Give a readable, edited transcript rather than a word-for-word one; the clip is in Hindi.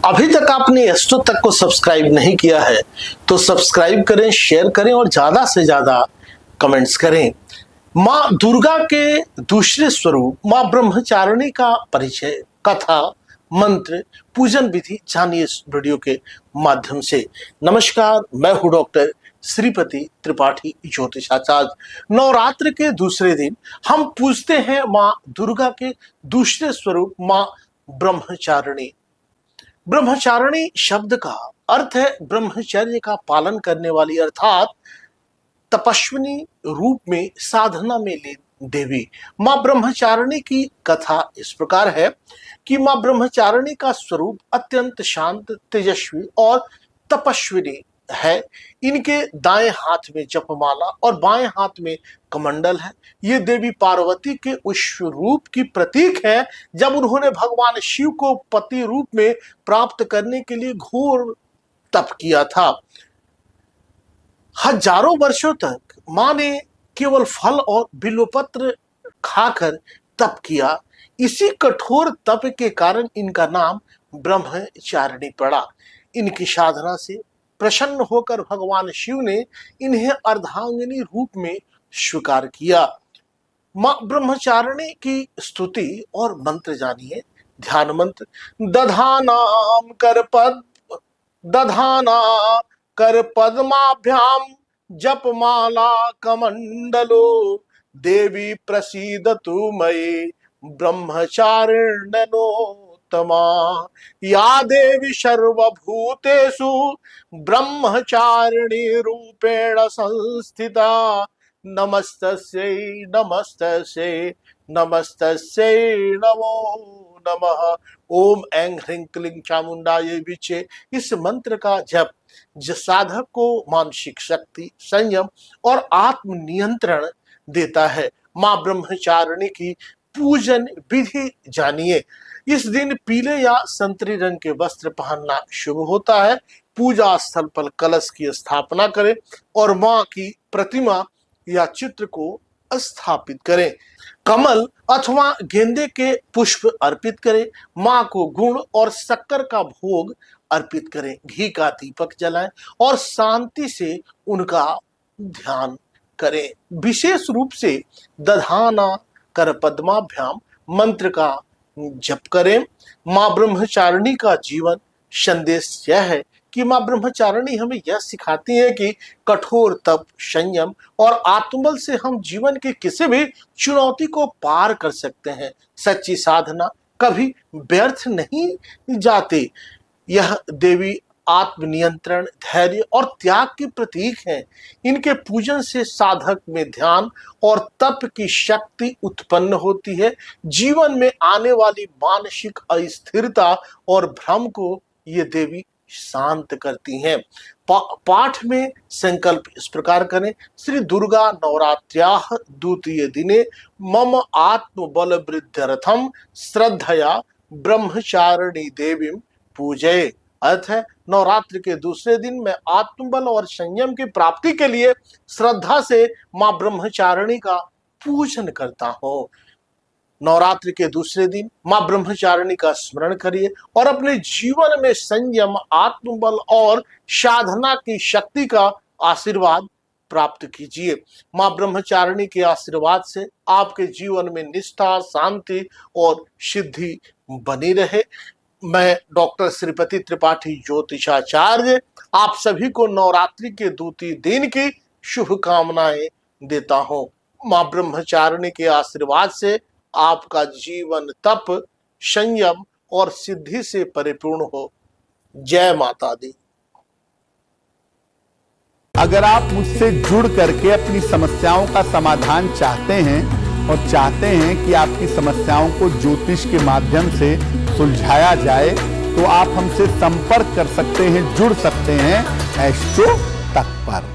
अभी तक आपने एस्ट्रो तक को सब्सक्राइब नहीं किया है तो सब्सक्राइब करें, शेयर करें और ज्यादा से ज्यादा कमेंट्स करें। माँ दुर्गा के दूसरे स्वरूप माँ ब्रह्मचारिणी का परिचय, कथा, मंत्र, पूजन विधि जानिए इस वीडियो के माध्यम से। नमस्कार, मैं हूं डॉक्टर श्रीपति त्रिपाठी, ज्योतिषाचार्य। नवरात्र के दूसरे दिन हम पूजते हैं माँ दुर्गा के दूसरे स्वरूप माँ ब्रह्मचारिणी। ब्रह्मचारिणी शब्द का अर्थ है ब्रह्मचर्य का पालन करने वाली, अर्थात तपस्विनी रूप में साधना में लीन देवी। मां ब्रह्मचारिणी की कथा इस प्रकार है कि मां ब्रह्मचारिणी का स्वरूप अत्यंत शांत, तेजस्वी और तपस्विनी है। इनके दाएं हाथ में जपमाला और बाएं हाथ में कमंडल है। ये देवी पार्वती के उस रूप की प्रतीक है जब उन्होंने भगवान शिव को पति रूप में प्राप्त करने के लिए घोर तप किया था। हजारों वर्षों तक मां ने केवल फल और बिल्वपत्र खाकर तप किया। इसी कठोर तप के कारण इनका नाम ब्रह्मचारिणी पड़ा। इनकी साधना से प्रसन्न होकर भगवान शिव ने इन्हें अर्धांगिनी रूप में स्वीकार किया। मां ब्रह्मचारिणी की स्तुति और मंत्र जानिए। ध्यान मंत्र: दधाना कर पद्माभ्याम जपमाला कमंडलो देवी प्रसीदतु मयि ब्रह्मचारिण्यनोत्तमा। या देवी सर्वभूतेषु ब्रह्मचारिणी रूपेण संस्थिता। नमस्तस्यै नमस्तस्यै नमस्तस्यै नमो नमः। ओम ऐं ह्रीं क्लीं चामुंडायै विचे। इस मंत्र का जप साधक को मानसिक शक्ति, संयम और आत्म नियंत्रण देता है। मां ब्रह्मचारिणी की पूजन विधि जानिए। इस दिन पीले या संतरी रंग के वस्त्र पहनना शुभ होता है। पूजा स्थल पर कलश की स्थापना करें और मां की प्रतिमा या चित्र को स्थापित करें। कमल अथवा गेंदे के पुष्प अर्पित करें। मां को गुड़ और शक्कर का भोग अर्पित करें। घी का दीपक जलाएं और शांति से उनका ध्यान करें। विशेष रूप से दधाना कर पद्माभ्याम मंत्र का जप करें। मां ब्रह्मचारिणी का जीवन संदेश यह है कि मां ब्रह्मचारिणी हमें यह सिखाती है कि कठोर तप, संयम और आत्मबल से हम जीवन की किसी भी चुनौती को पार कर सकते हैं। सच्ची साधना कभी व्यर्थ नहीं जाती। यह देवी आत्मनियंत्रण, धैर्य और त्याग की प्रतीक है। इनके पूजन से साधक में ध्यान और तप की शक्ति उत्पन्न होती है। जीवन में आने वाली मानसिक अस्थिरता और भ्रम को ये देवी शांत करती हैं। पाठ में संकल्प इस प्रकार करें: श्री दुर्गा नवरात्र्याः द्वितीय दिने मम आत्मबल वृद्ध्यर्थम श्रद्धया ब्रह्मचारिणी देवीं पूजये। अर्थ है, नवरात्र के दूसरे दिन मैं आत्मबल और संयम की प्राप्ति के लिए श्रद्धा से मां ब्रह्मचारिणी का पूजन करता हूं। नवरात्र के दूसरे दिन मां ब्रह्मचारिणी का स्मरण करिए और अपने जीवन में संयम, आत्मबल और साधना की शक्ति का आशीर्वाद प्राप्त कीजिए। मां ब्रह्मचारिणी के आशीर्वाद से आपके जीवन में निष्ठा, शांति और सिद्धि बनी रहे। मैं डॉक्टर श्रीपति त्रिपाठी, ज्योतिषाचार्य, आप सभी को नवरात्रि के द्वितीय दिन की शुभकामनाएं देता हूं। मां ब्रह्मचारिणी के आशीर्वाद से आपका जीवन तप, संयम और सिद्धि से परिपूर्ण हो। जय माता दी। अगर आप मुझसे जुड़ करके अपनी समस्याओं का समाधान चाहते हैं और चाहते हैं कि आपकी समस्याओं को ज्योतिष के माध्यम से सुलझाया जाए तो आप हमसे संपर्क कर सकते हैं, जुड़ सकते हैं एस्ट्रो तक पर।